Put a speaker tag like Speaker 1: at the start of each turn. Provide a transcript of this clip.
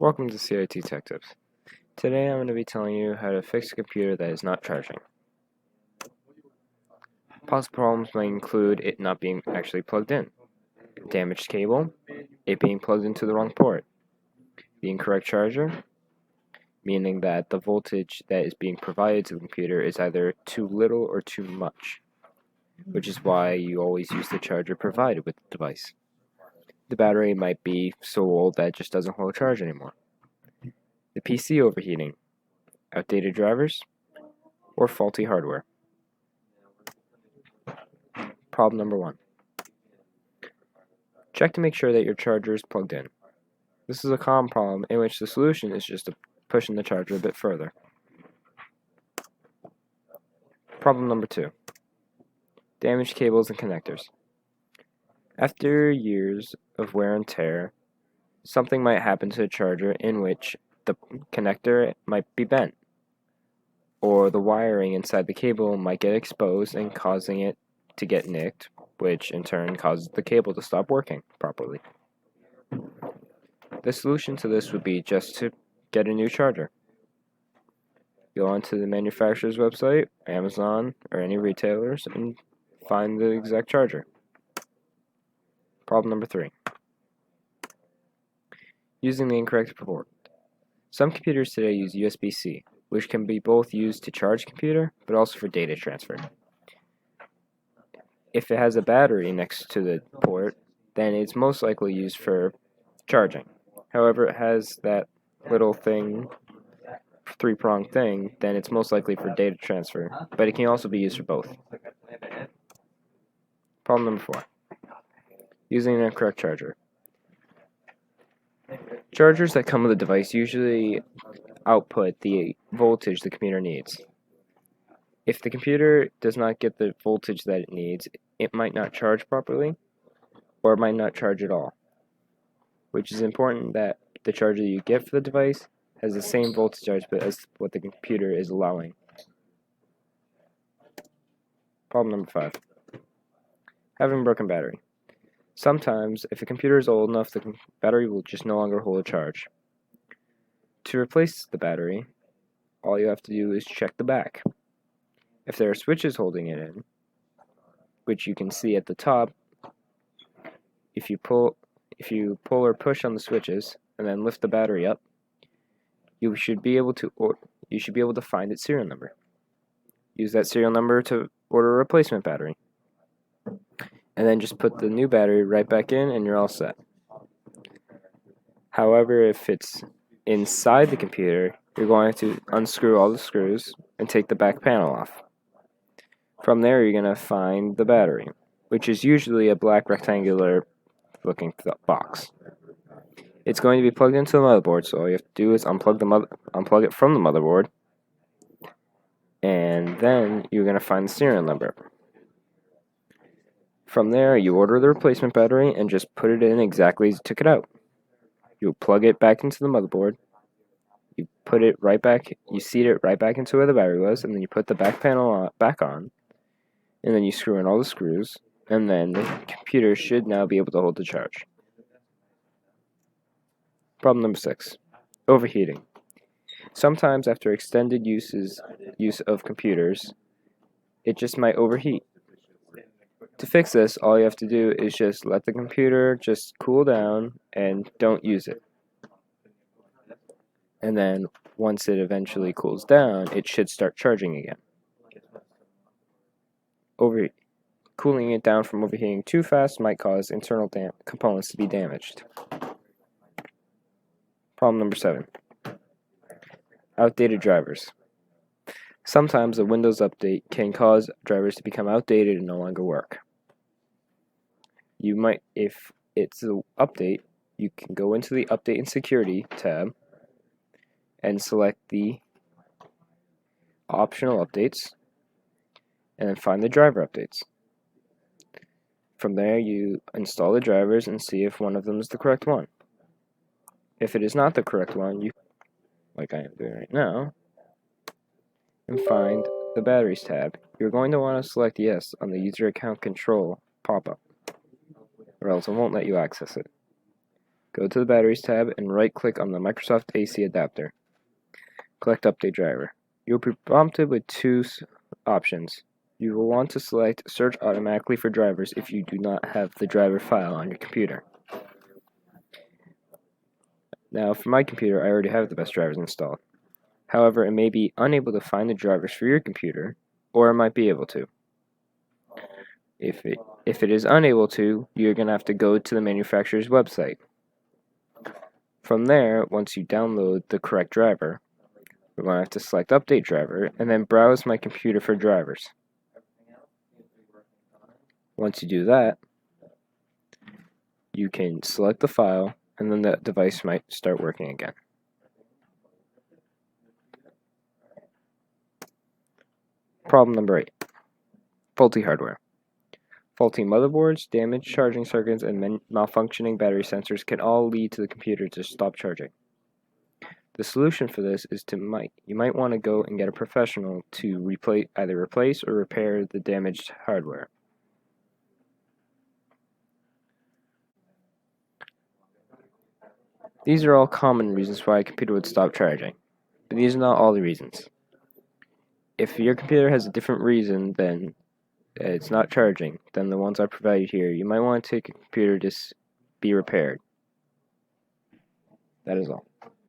Speaker 1: Welcome to CIT Tech Tips. Today I'm going to be telling you how to fix a computer that is not charging. Possible problems might include it not being actually plugged in, damaged cable, it being plugged into the wrong port, the incorrect charger, meaning that the voltage that is being provided to the computer is either too little or too much, which is why you always use the charger provided with the device. The battery might be so old that it just doesn't hold a charge anymore. The PC overheating, outdated drivers, or faulty hardware. Problem number 1. Check to make sure that your charger is plugged in. This is a common problem in which the solution is just pushing the charger a bit further. Problem number 2. Damaged cables and connectors. After years of wear and tear, something might happen to the charger in which the connector might be bent, or the wiring inside the cable might get exposed and causing it to get nicked, which in turn causes the cable to stop working properly. The solution to this would be just to get a new charger. Go onto the manufacturer's website, Amazon, or any retailers, and find the exact charger. Problem number 3. Using the incorrect port. Some computers today use USB-C, which can be both used to charge a computer, but also for data transfer. If it has a battery next to the port, then it's most likely used for charging. However, it has that little thing, three-pronged thing, then it's most likely for data transfer, but it can also be used for both. Problem number 4. Using an incorrect charger. Chargers that come with a device usually output the voltage the computer needs. If the computer does not get the voltage that it needs, it might not charge properly, or it might not charge at all, which is important that the charger you get for the device has the same voltage output as what the computer is allowing. Problem number 5. Having a broken battery. Sometimes, if a computer is old enough, the battery will just no longer hold a charge. To replace the battery, all you have to do is check the back. If there are switches holding it in, which you can see at the top, if you pull or push on the switches and then lift the battery up, you should be able to find its serial number. Use that serial number to order a replacement battery. And then just put the new battery right back in and you're all set. However, if it's inside the computer, you're going to unscrew all the screws and take the back panel off. From there, you're going to find the battery, which is usually a black rectangular looking box. It's going to be plugged into the motherboard, so all you have to do is unplug it from the motherboard, and then you're going to find the serial number. From there, you order the replacement battery and just put it in exactly as you took it out. You plug it back into the motherboard, you put it right back, you seat it right back into where the battery was, and then you put the back panel back on, and then you screw in all the screws, and then the computer should now be able to hold the charge. Problem number 6. Overheating. Sometimes after extended use of computers, it just might overheat. To fix this, all you have to do is just let the computer just cool down and don't use it. And then once it eventually cools down, it should start charging again. Cooling it down from overheating too fast might cause internal components to be damaged. Problem number 7. Outdated drivers. Sometimes a Windows update can cause drivers to become outdated and no longer work. If it's an update, you can go into the Update and Security tab and select the optional updates and then find the driver updates. From there, you install the drivers and see if one of them is the correct one. If it is not the correct one, like I am doing right now, and find the Batteries tab. You're going to want to select Yes on the User Account Control pop-up, or else it won't let you access it. Go to the Batteries tab and right-click on the Microsoft AC adapter. Select Update Driver. You'll be prompted with two options. You will want to select Search automatically for drivers if you do not have the driver file on your computer. Now, for my computer, I already have the best drivers installed. However, it may be unable to find the drivers for your computer, or it might be able to. If it is unable to, you're going to have to go to the manufacturer's website. From there, once you download the correct driver, we're going to have to select Update Driver and then browse my computer for drivers. Once you do that, you can select the file and then the device might start working again. Problem number 8. Faulty hardware. Faulty motherboards, damaged charging circuits, and malfunctioning battery sensors can all lead to the computer to stop charging. The solution for this is you might want to go and get a professional to either replace or repair the damaged hardware. These are all common reasons why a computer would stop charging, but these are not all the reasons. If your computer has a different reason than it's not charging than the ones I provided here, you might want to take a computer to be repaired. That is all.